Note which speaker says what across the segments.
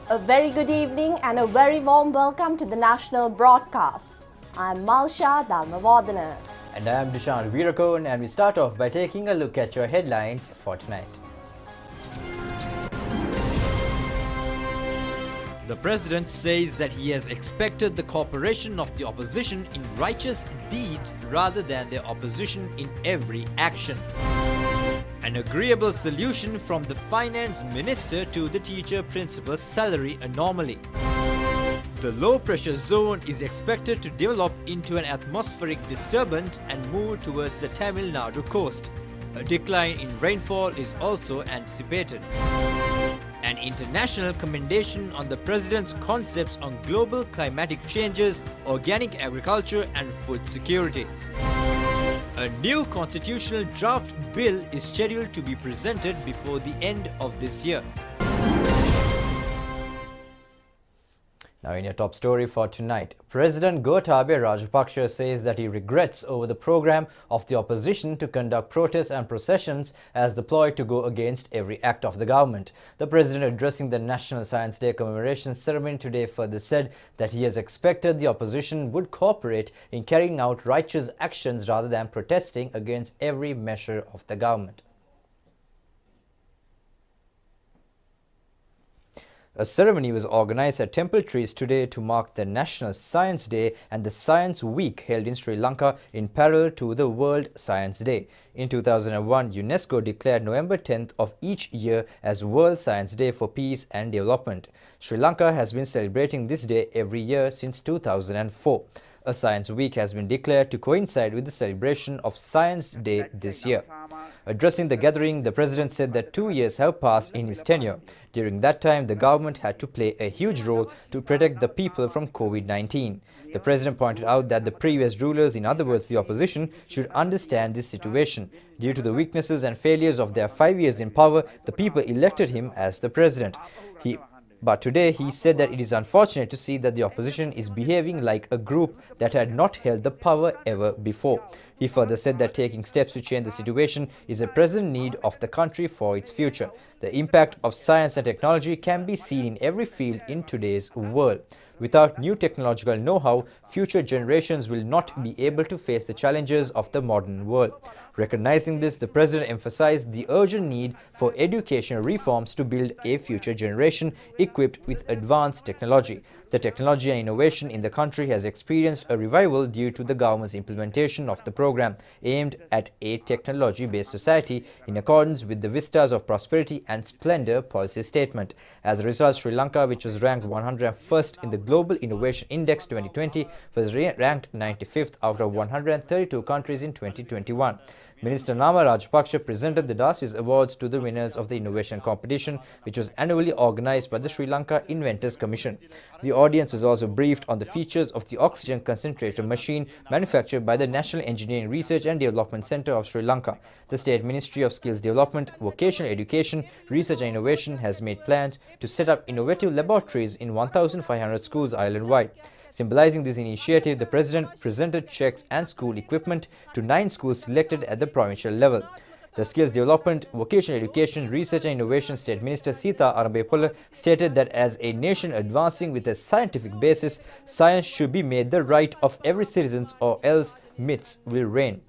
Speaker 1: A very good evening and a very warm welcome to the national broadcast. I'm Malsha Dharmavardhana.
Speaker 2: And I am Dushan Veerakon, and we start off by taking a look at your headlines for tonight. The President says that he has expected the cooperation of the opposition in righteous deeds rather than their opposition in every action. An agreeable solution from the Finance Minister to the teacher-principal salary anomaly. The low-pressure zone is expected to develop into an atmospheric disturbance and move towards the Tamil Nadu coast. A decline in rainfall is also anticipated. An international commendation on the President's concepts on global climatic changes, organic agriculture and food security. A new constitutional draft bill is scheduled to be presented before the end of this year. Now in your top story for tonight, President Gotabaya Rajapaksa says that he regrets over the program of the opposition to conduct protests and processions as the ploy to go against every act of the government. The President, addressing the National Science Day commemoration ceremony today, further said that he has expected the opposition would cooperate in carrying out righteous actions rather than protesting against every measure of the government. A ceremony was organized at Temple Trees today to mark the National Science Day and the Science Week held in Sri Lanka in parallel to the World Science Day. In 2001, UNESCO declared November 10th of each year as World Science Day for Peace and Development. Sri Lanka has been celebrating this day every year since 2004. A Science Week has been declared to coincide with the celebration of Science Day this year. Addressing the gathering, the President said that 2 years have passed in his tenure. During that time, the government had to play a huge role to protect the people from COVID-19. The President pointed out that the previous rulers, in other words the opposition, should understand this situation. Due to the weaknesses and failures of their 5 years in power, the people elected him as the President. But today he said that it is unfortunate to see that the opposition is behaving like a group that had not held the power ever before. He further said that taking steps to change the situation is a present need of the country for its future. The impact of science and technology can be seen in every field in today's world. Without new technological know-how, future generations will not be able to face the challenges of the modern world. Recognizing this, the President emphasized the urgent need for educational reforms to build a future generation equipped with advanced technology. The technology and innovation in the country has experienced a revival due to the government's implementation of the program aimed at a technology-based society in accordance with the Vistas of Prosperity and Splendor policy statement. As a result, Sri Lanka, which was ranked 101st in the Global Innovation Index 2020, was ranked 95th out of 132 countries in 2021. Minister Nama Rajapaksa presented the Dasis Awards to the winners of the innovation competition, which was annually organized by the Sri Lanka Inventors Commission. The audience was also briefed on the features of the oxygen concentrator machine manufactured by the National Engineering Research and Development Centre of Sri Lanka. The State Ministry of Skills Development, Vocational Education, Research and Innovation has made plans to set up innovative laboratories in 1,500 schools island-wide. Symbolizing this initiative, the President presented cheques and school equipment to 9 schools selected at the provincial level. The Skills Development, Vocational Education, Research and Innovation State Minister Sita Arambepola stated that as a nation advancing with a scientific basis, science should be made the right of every citizen or else myths will reign.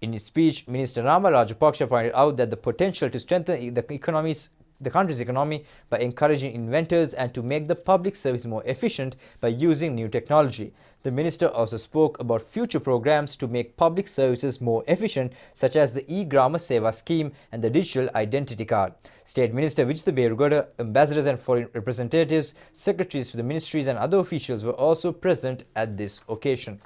Speaker 2: In his speech, Minister Nama Rajapaksa pointed out that the potential to strengthen the country's economy by encouraging inventors and to make the public service more efficient by using new technology. The minister also spoke about future programs to make public services more efficient, such as the e-Grama Seva scheme and the digital identity card. State Minister Vijitha Berugoda, ambassadors and foreign representatives, secretaries to the ministries and other officials were also present at this occasion.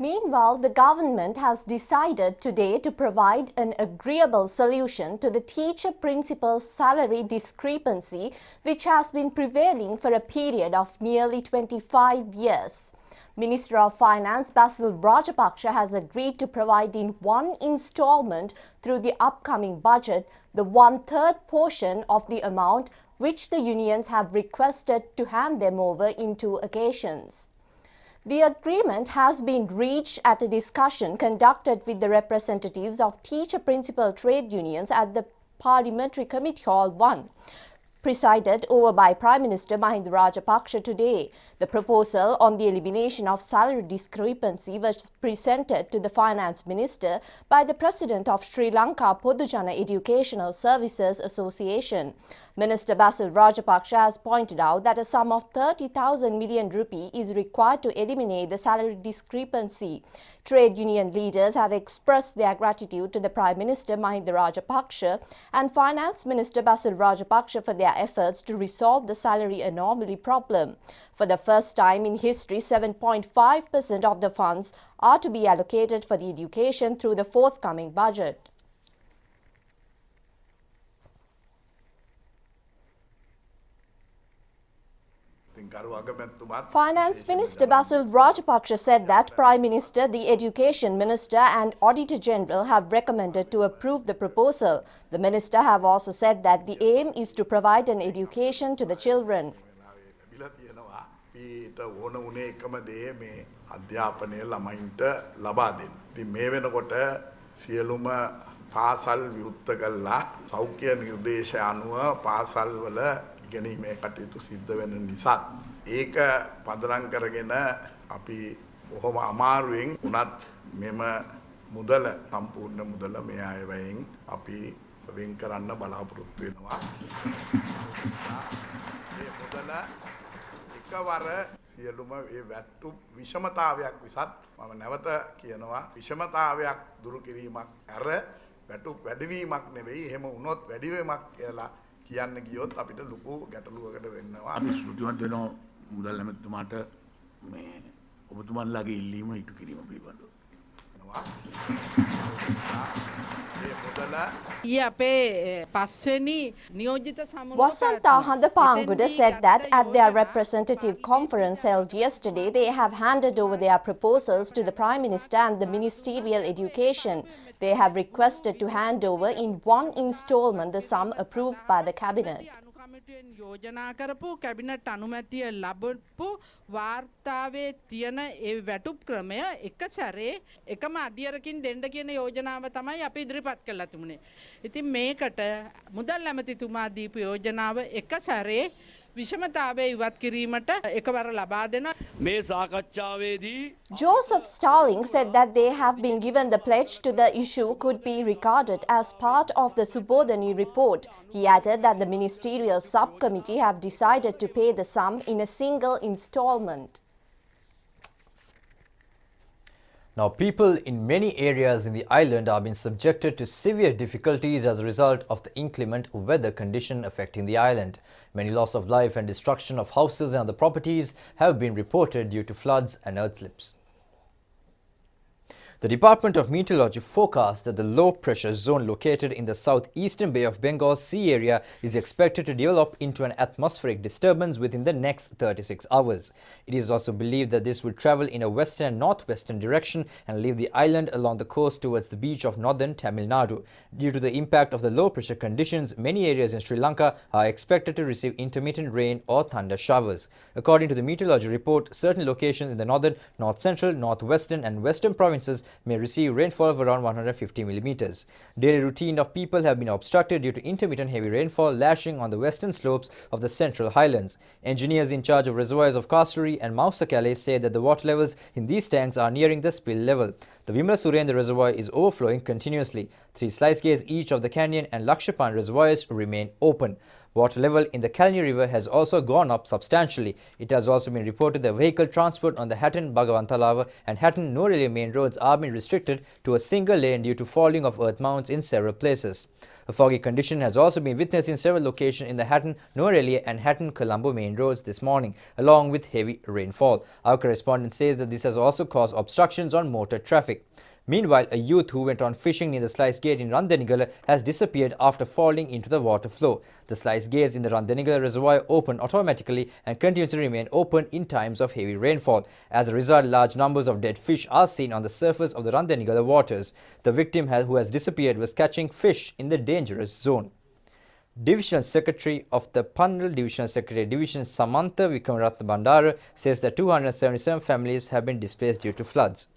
Speaker 1: Meanwhile, the government has decided today to provide an agreeable solution to the teacher-principal salary discrepancy which has been prevailing for a period of nearly 25 years. Minister of Finance Basil Rajapaksa has agreed to provide in one installment through the upcoming budget the one-third portion of the amount which the unions have requested to hand them over in 2 occasions. The agreement has been reached at a discussion conducted with the representatives of teacher-principal trade unions at the Parliamentary Committee Hall 1. Presided over by Prime Minister Mahinda Rajapaksa today. The proposal on the elimination of salary discrepancy was presented to the Finance Minister by the President of Sri Lanka Podujana Educational Services Association. Minister Basil Rajapaksa has pointed out that a sum of 30,000 million rupee is required to eliminate the salary discrepancy. Trade union leaders have expressed their gratitude to the Prime Minister Mahinda Rajapaksa and Finance Minister Basil Rajapaksa for their efforts to resolve the salary anomaly problem. For the first time in history, 7.5% of the funds are to be allocated for the education through the forthcoming budget. Finance Minister Basil Rajapaksa said that Prime Minister, the Education Minister and Auditor General have recommended to approve the proposal. The Minister have also said that the aim is to provide an education to the children.
Speaker 3: ගැනීමේ කටයුතු සිද්ධ වෙන නිසා ඒක පදනම් කරගෙන අපි බොහොම අමාරුවෙන් උනත් මෙම මුදල සම්පූර්ණ මුදල මේ අයවැයෙන් අපි වෙන් කරන්න බලාපොරොත්තු වෙනවා. මේ මුදල එකවර සියලුම මේ වැට්ටු විෂමතාවයක් විසත් මම නැවත කියනවා විෂමතාවයක් දුරු කිරීමක් අර වැට්ටු වැඩිවීමක් නෙවෙයි එහෙම වුණොත් වැඩිවීමක් කියලා කියන්න ගියොත් අපිට ලොකු ගැටලුවකට වෙනවා.
Speaker 4: අපි ස්තුතිවන්ත වෙනවා මුදල් ඇමතිතුමාට මේ ඔබතුමන්ලාගේ ඉල්ලීම ඉටු කිරීම පිළිබඳව.
Speaker 1: Wasantha Handapanguda said that at their representative conference held yesterday, they have handed over their proposals to the Prime Minister and the Ministerial Education. They have requested to hand over in one installment the sum approved by the Cabinet.
Speaker 5: යෝජනා කරපු cabinet අනුමැතිය ලැබපු වාර්තාවේ තියෙන ඒ වැටුප් ක්‍රමය එක සැරේ එකම අධ්‍යයනකින් දෙන්න කියන යෝජනාව තමයි අපි ඉදිරිපත් කළා තිබුණේ. ඉතින් මේකට මුදල් ඇමතිතුමා දීපු යෝජනාව එක සැරේ විෂමතාවය ඉවත් කිරීමට එකවර ලබා දෙනවා.
Speaker 6: මේ සාකච්ඡාවේදී
Speaker 1: Joseph Starling said that they have been given the pledge to the issue could be regarded as part of the Subodhani report. He added that the ministerial subcommittee have decided to pay the sum in a single installment.
Speaker 2: Now, people in many areas in the island are being subjected to severe difficulties as a result of the inclement weather condition affecting the island. Many loss of life and destruction of houses and other properties have been reported due to floods and earthslips. The Department of Meteorology forecasts that the low-pressure zone located in the southeastern Bay of Bengal sea area is expected to develop into an atmospheric disturbance within the next 36 hours. It is also believed that this will travel in a western and northwestern direction and leave the island along the coast towards the beach of northern Tamil Nadu. Due to the impact of the low-pressure conditions, many areas in Sri Lanka are expected to receive intermittent rain or thunder showers. According to the meteorology report, certain locations in the northern, north-central, northwestern and western provinces may receive rainfall of around 150 millimeters. Daily routine of people have been obstructed due to intermittent heavy rainfall lashing on the western slopes of the central highlands. Engineers in charge of reservoirs of Kasuri and Mausakale say that the water levels in these tanks are nearing the spill level. The Vimla Surendra reservoir is overflowing continuously. 3 sluice gates each of the Canyon and Lakshapan reservoirs remain open. Water level in the Kalani River has also gone up substantially. It has also been reported that vehicle transport on the Hatton-Bagawantalawa and Hatton-Norelia main roads are being restricted to a single lane due to falling of earth mounds in several places. A foggy condition has also been witnessed in several locations in the Hatton-Norelia and Hatton-Colombo main roads this morning, along with heavy rainfall. Our correspondent says that this has also caused obstructions on motor traffic. Meanwhile, a youth who went on fishing near the sluice gate in Randanigala has disappeared after falling into the water flow. The sluice gates in the Randanigala reservoir open automatically and continue to remain open in times of heavy rainfall. As a result, large numbers of dead fish are seen on the surface of the Randanigala waters. The victim who has disappeared was catching fish in the dangerous zone. Divisional Secretary of the Pannal Divisional Secretary Division Samantha Vikramaratna Bandara says that 277 families have been displaced due to floods.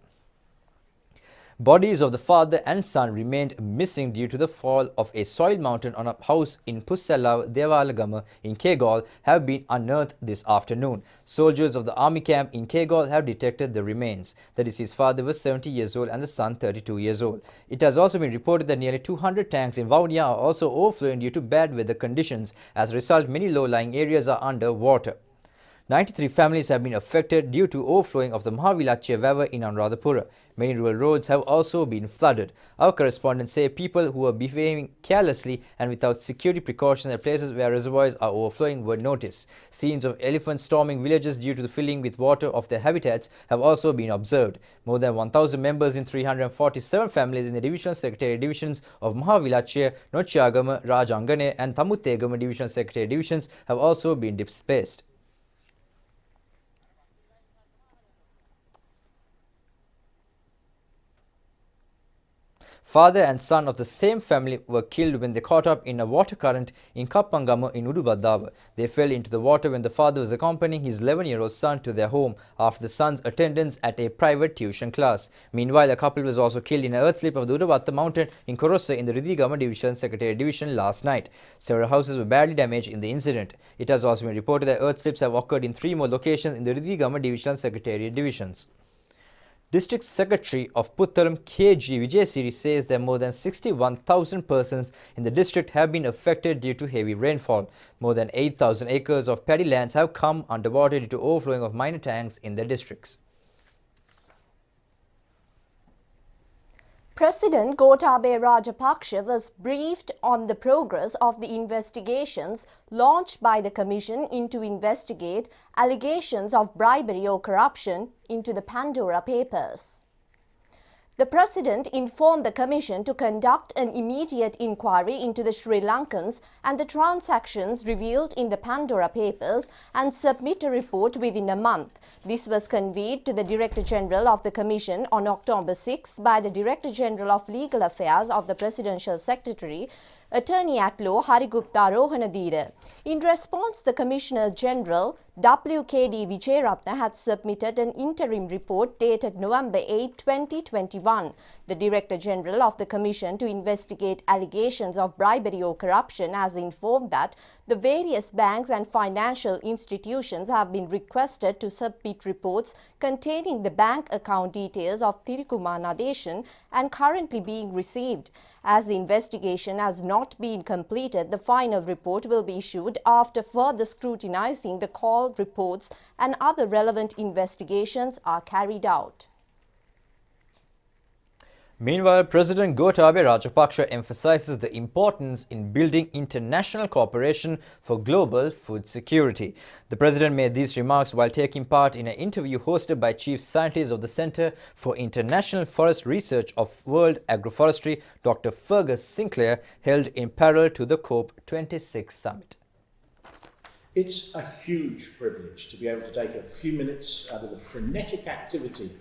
Speaker 2: Bodies of the father and son remained missing due to the fall of a soil mountain on a house in Pussella, Devalagama in Kegal have been unearthed this afternoon. Soldiers of the army camp in Kegal have detected the remains. The deceased father was 70 years old and the son 32 years old. It has also been reported that nearly 200 tanks in Vaunia are also overflowing due to bad weather conditions. As a result, many low-lying areas are under water. 93 families have been affected due to overflowing of the Mahavilachya River in Anuradhapura. Many rural roads have also been flooded. Our correspondents say people who are behaving carelessly and without security precautions at places where reservoirs are overflowing were noticed. Scenes of elephants storming villages due to the filling with water of their habitats have also been observed. More than 1,000 members in 347 families in the Divisional Secretariat Divisions of Mahavilachya, Nochagama, Rajangane and Tamutegama Divisional Secretariat Divisions have also been displaced. Father and son of the same family were killed when they caught up in a water current in Kappangama in Udubadawa. They fell into the water when the father was accompanying his 11-year-old son to their home after the son's attendance at a private tuition class. Meanwhile, a couple was also killed in an earth slip of the Udabatta mountain in Korossa in the Ridhigama Division Secretariat Division last night. Several houses were badly damaged in the incident. It has also been reported that earth slips have occurred in 3 more locations in the Ridhigama Division Secretariat Divisions. District Secretary of Puttalam KG Vijayasiri says that more than 61,000 persons in the district have been affected due to heavy rainfall. More than 8,000 acres of paddy lands have come underwater due to overflowing of minor tanks in their districts.
Speaker 1: President Gotabaya Rajapaksa was briefed on the progress of the investigations launched by the Commission to investigate allegations of bribery or corruption into the Pandora Papers. The President informed the Commission to conduct an immediate inquiry into the Sri Lankans and the transactions revealed in the Pandora Papers and submit a report within a month. This was conveyed to the Director General of the Commission on October 6 by the Director General of Legal Affairs of the Presidential Secretary, Attorney at Law Harigupta Rohanadira. In response, the Commissioner General WKD Vijayaratna had submitted an interim report dated November 8, 2021. The Director General of the Commission to investigate allegations of bribery or corruption has informed that the various banks and financial institutions have been requested to submit reports containing the bank account details of Thirikumar Nadeshan and currently being received. As the investigation has not been completed, the final report will be issued after further scrutinizing the call reports and other relevant investigations are carried out.
Speaker 2: Meanwhile, President Gotabaya Rajapaksa emphasizes the importance in building international cooperation for global food security. The President made these remarks while taking part in an interview hosted by Chief Scientist of the Centre for International Forest Research of World Agroforestry, Dr. Fergus Sinclair, held in parallel to the COP26 summit.
Speaker 7: It's a huge privilege to be able to take a few minutes out of the frenetic activity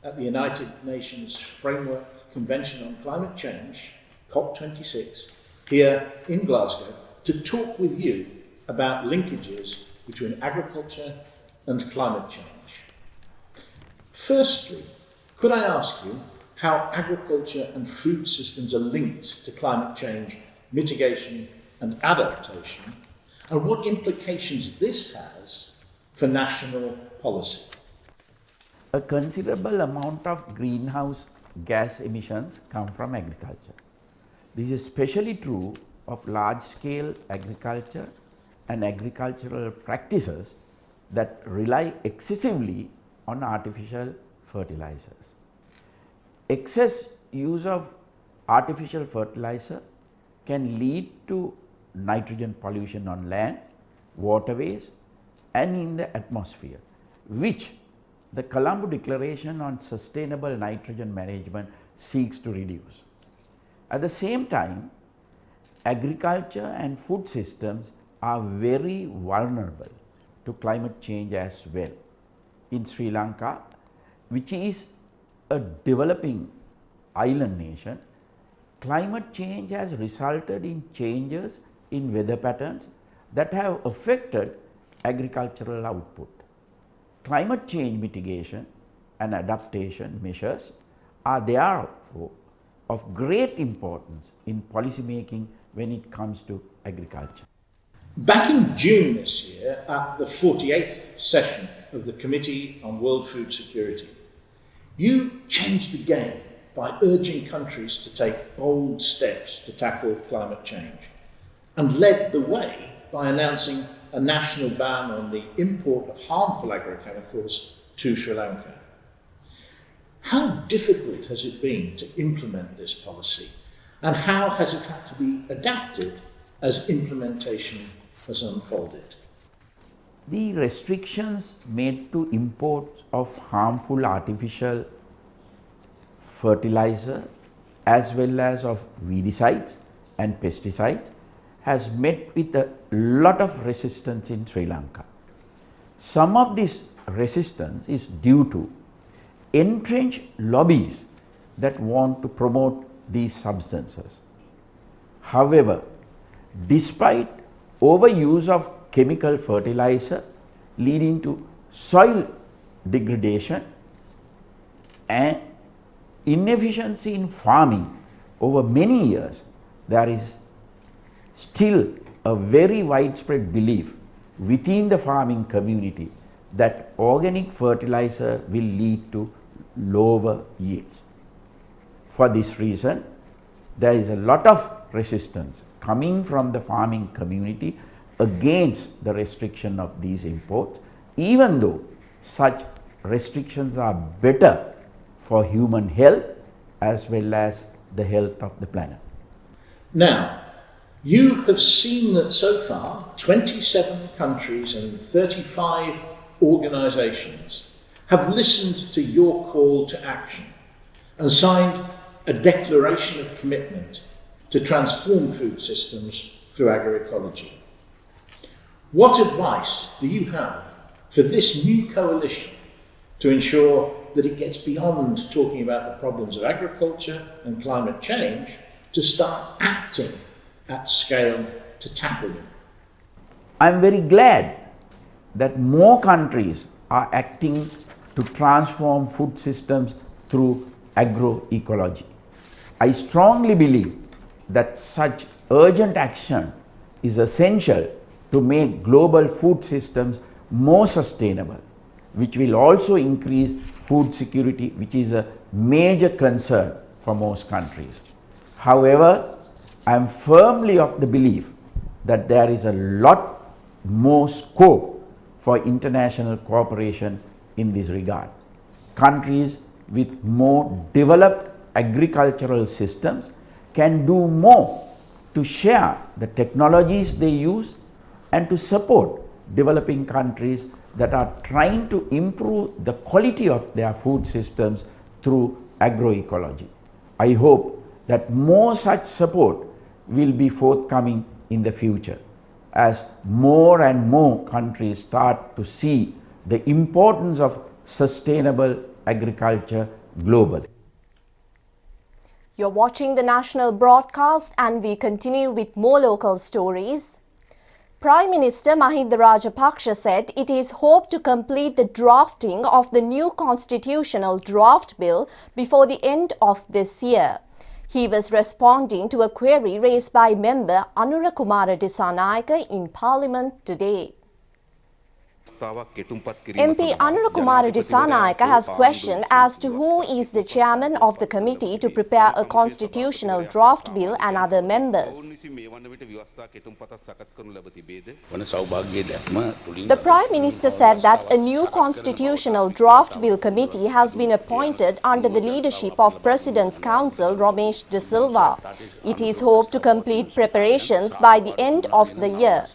Speaker 7: at the United Nations Framework Convention on Climate Change, COP26, here in Glasgow, to talk with you about linkages between agriculture and climate change. Firstly, could I ask you how agriculture and food systems are linked to climate change, mitigation and adaptation, and what implications this has for national policy?
Speaker 8: A considerable amount of greenhouse gas emissions come from agriculture. This is especially true of large-scale agriculture and agricultural practices that rely excessively on artificial fertilizers. Excess use of artificial fertilizer can lead to nitrogen pollution on land, waterways and in the atmosphere, which the Colombo Declaration on Sustainable Nitrogen Management seeks to reduce. At the same time, agriculture and food systems are very vulnerable to climate change as well. In Sri Lanka, which is a developing island nation, climate change has resulted in changes in weather patterns that have affected agricultural output. Climate change mitigation and adaptation measures are therefore of great importance in policy making when it comes to agriculture.
Speaker 7: Back in June this year, at the 48th session of the Committee on World Food Security, you changed the game by urging countries to take bold steps to tackle climate change, and led the way by announcing a national ban on the import of harmful agrochemicals to Sri Lanka. How difficult has it been to implement this policy, and how has it had to be adapted as implementation has unfolded?
Speaker 8: The restrictions made to imports of harmful artificial fertilizer as well as of weedicides and pesticides has met with a lot of resistance in Sri Lanka. Some of this resistance is due to entrenched lobbies that want to promote these substances. However, despite overuse of chemical fertilizer leading to soil degradation and inefficiency in farming over many years, there is still a very widespread belief within the farming community that organic fertilizer will lead to lower yields. For this reason, there is a lot of resistance coming from the farming community against the restriction of these imports, even though such restrictions are better for human health as well as the health of the planet.
Speaker 7: Now, you have seen that so far 27 countries and 35 organisations have listened to your call to action and signed a declaration of commitment to transform food systems through agroecology. What advice do you have for this new coalition to ensure that it gets beyond talking about the problems of agriculture and climate change to start acting at scale to tackle them?
Speaker 8: I am very glad that more countries are acting to transform food systems through agroecology. I strongly believe that such urgent action is essential to make global food systems more sustainable, which will also increase food security, which is a major concern for most countries. However, I am firmly of the belief that there is a lot more scope for international cooperation in this regard. Countries with more developed agricultural systems can do more to share the technologies they use and to support developing countries that are trying to improve the quality of their food systems through agroecology. I hope that more such support will be forthcoming in the future as more and more countries start to see the importance of sustainable agriculture globally.
Speaker 1: You're watching the national broadcast and we continue with more local stories. Prime Minister Mahinda Rajapaksa said it is hoped to complete the drafting of the new constitutional draft bill before the end of this year. He was responding to a query raised by member Anura Kumara Disanayake in Parliament today. MP Anurukumara Disanayaka has questioned as to who is the chairman of the committee to prepare a constitutional draft bill and other members. The Prime Minister said that a new constitutional draft bill committee has been appointed under the leadership of President's Counsel Ramesh De Silva. It is hoped to complete preparations by the end of the year.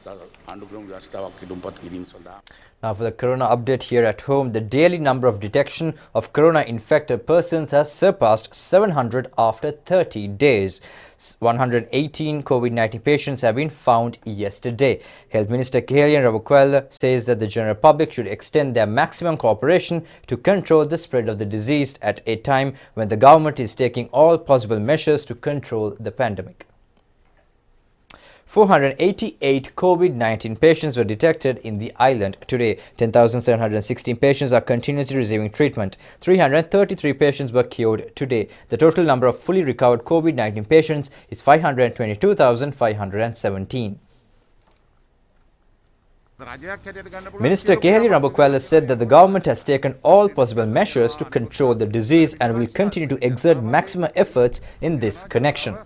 Speaker 2: Now for the corona update here at home, the daily number of detection of corona infected persons has surpassed 700 after 30 days. 118 COVID-19 patients have been found yesterday. Health Minister Kehelyan Rupavahini says that the general public should extend their maximum cooperation to control the spread of the disease at a time when the government is taking all possible measures to control the pandemic. 488 COVID-19 patients were detected in the island today. 10,716 patients are continuously receiving treatment. 333 patients were cured today. The total number of fully recovered COVID-19 patients is 522,517. Minister Kehelyan Rupavahini said that the government has taken all possible measures to control the disease and will continue to exert maximum efforts in this connection.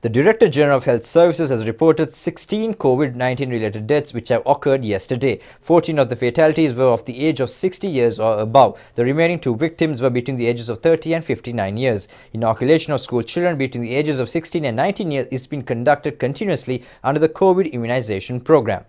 Speaker 2: The Director General of Health Services has reported 16 COVID-19 related deaths which have occurred yesterday. 14 of the fatalities were of the age of 60 years or above. The remaining 2 victims were between the ages of 30 and 59 years. Inoculation of school children between the ages of 16 and 19 years is being conducted continuously under the COVID immunization program.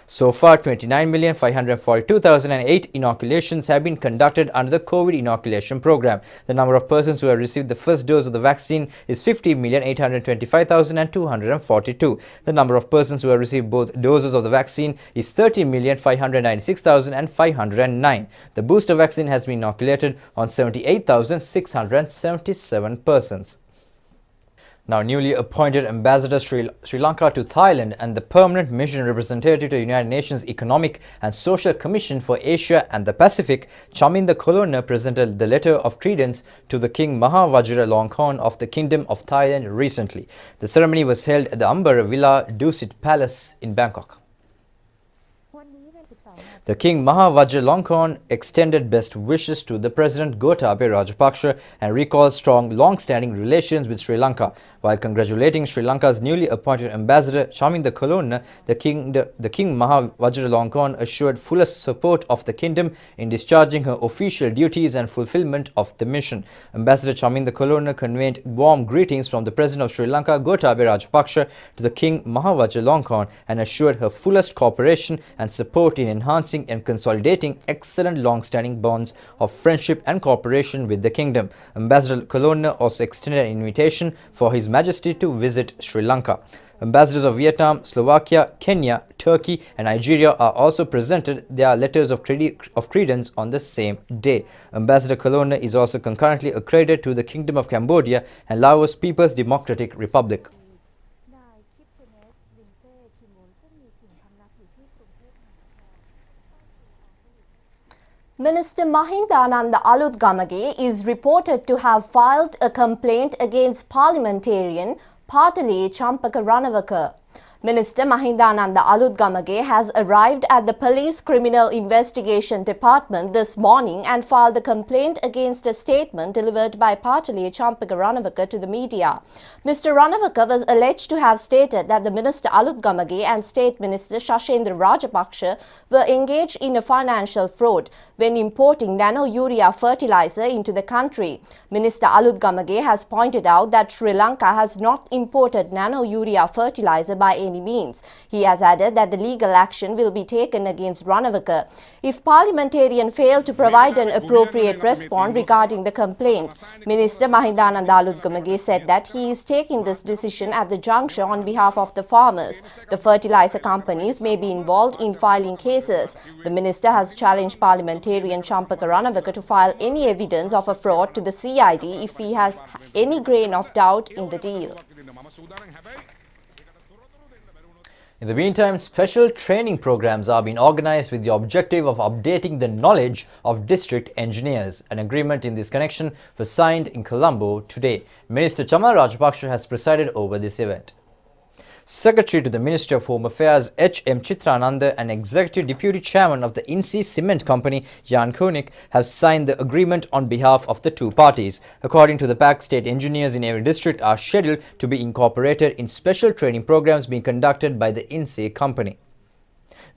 Speaker 2: So far, 29,542,008 inoculations have been conducted under the COVID inoculation program. The number of persons who have received the first dose of the vaccine is 50,825,242. The number of persons who have received both doses of the vaccine is 30,596,509. The booster vaccine has been inoculated on 78,677 persons. Now, newly appointed Ambassador Sri Lanka to Thailand and the permanent mission representative to the United Nations Economic and Social Commission for Asia and the Pacific, Chaminda Kolonna, presented the letter of credence to the King Maha Vajiralongkorn of the Kingdom of Thailand recently. The ceremony was held at the Amber Villa Dusit Palace in Bangkok. The King Maha Vajiralongkorn extended best wishes to the President Gotabaya Rajapaksa and recalled strong long-standing relations with Sri Lanka. While congratulating Sri Lanka's newly appointed ambassador Chaminda Kolonna, the King Maha Vajiralongkorn assured fullest support of the kingdom in discharging her official duties and fulfillment of the mission. Ambassador Chaminda Kolonna conveyed warm greetings from the President of Sri Lanka Gotabaya Rajapaksa to the King Maha Vajiralongkorn and assured her fullest cooperation and support in enhancing and consolidating excellent long-standing bonds of friendship and cooperation with the kingdom. Ambassador Kolonna also extended an invitation for His Majesty to visit Sri Lanka. Ambassadors of Vietnam, Slovakia, Kenya, Turkey and Nigeria are also presented their letters of credence on the same day. Ambassador Kolonna is also concurrently accredited to the Kingdom of Cambodia and Laos People's Democratic Republic.
Speaker 1: Minister Mahindananda Alutgamage is reported to have filed a complaint against parliamentarian Patale Champaka Ranawaka. Minister Mahindananda Alutgamage has arrived at the Police Criminal Investigation Department this morning and filed a complaint against a statement delivered by Patale Champaka Ranawaka to the media. Mr. Ranawaka was alleged to have stated that the Minister Alutgamage and State Minister Shashendra Rajapaksa were engaged in a financial fraud when importing nano-urea fertilizer into the country. Minister Alutgamage has pointed out that Sri Lanka has not imported nano-urea fertilizer by any means. He has added that the legal action will be taken against Ranawaka if parliamentarian fail to provide an appropriate response regarding the complaint. Minister Mahindananda Alutgamage said that he is taking this decision at the juncture on behalf of the farmers. The fertilizer companies may be involved in filing cases. The minister has challenged parliamentarian Champaka Ranawaka to file any evidence of a fraud to the CID if he has any grain of doubt in the deal.
Speaker 2: In the meantime, special training programs are being organized with the objective of updating the knowledge of district engineers. An agreement in this connection was signed in Colombo today. Minister Chamal Rajapaksa has presided over this event. Secretary to the Ministry of Home Affairs H.M. Chitrananda and Executive Deputy Chairman of the INSEE Cement Company Jan Koenig have signed the agreement on behalf of the two parties. According to the pact, state engineers in every district are scheduled to be incorporated in special training programs being conducted by the INSEE company.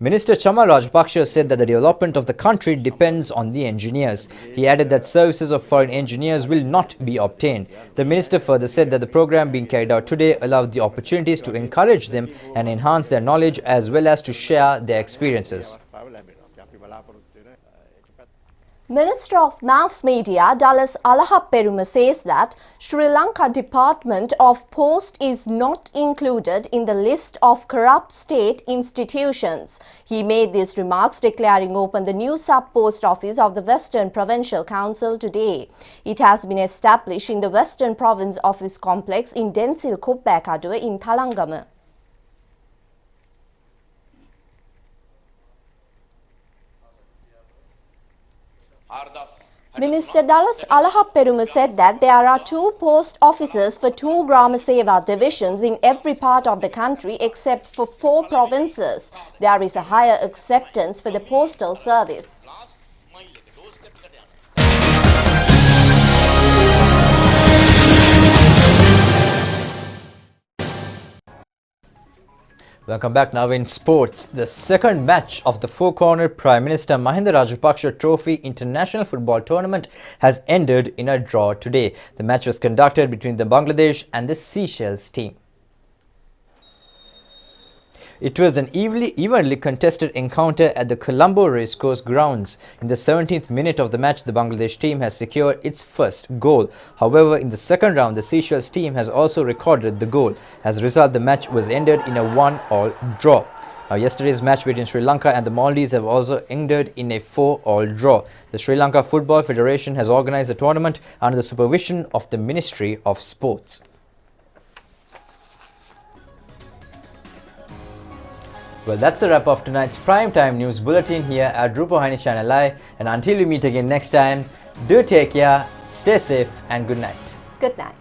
Speaker 2: Minister Chamal Rajapaksa said that the development of the country depends on the engineers. He added that services of foreign engineers will not be obtained. The minister further said that the program being carried out today allowed the opportunities to encourage them and enhance their knowledge as well as to share their experiences.
Speaker 1: Minister of Mass Media Dallas Alahaperuma says that Sri Lanka Department of Post is not included in the list of corrupt state institutions. He made these remarks declaring open the new sub-post office of the Western Provincial Council today. It has been established in the Western Province Office Complex in Densil Kubbakaduwa in Thalangama. Minister Dallas Alahaperuma said that there are 2 post offices for 2 Grama Seva divisions in every part of the country except for 4 provinces. There is a higher acceptance for the postal service.
Speaker 2: Welcome back. Now in sports, the second match of the four-cornered Prime Minister Mahinda Rajapaksa Trophy International Football Tournament has ended in a draw today. The match was conducted between the Bangladesh and the Seychelles team. It was an evenly contested encounter at the Colombo Racecourse grounds. In the 17th minute of the match, the Bangladesh team has secured its first goal. However, in the second round, the Seychelles team has also recorded the goal. As a result, the match was ended in a 1-all draw. Now, yesterday's match between Sri Lanka and the Maldives have also ended in a 4-all draw. The Sri Lanka Football Federation has organized the tournament under the supervision of the Ministry of Sports. Well, that's a wrap of tonight's Primetime News Bulletin here at Rupavahini ChannelEye. And until we meet again next time, do take care, stay safe and good night.
Speaker 1: Good night.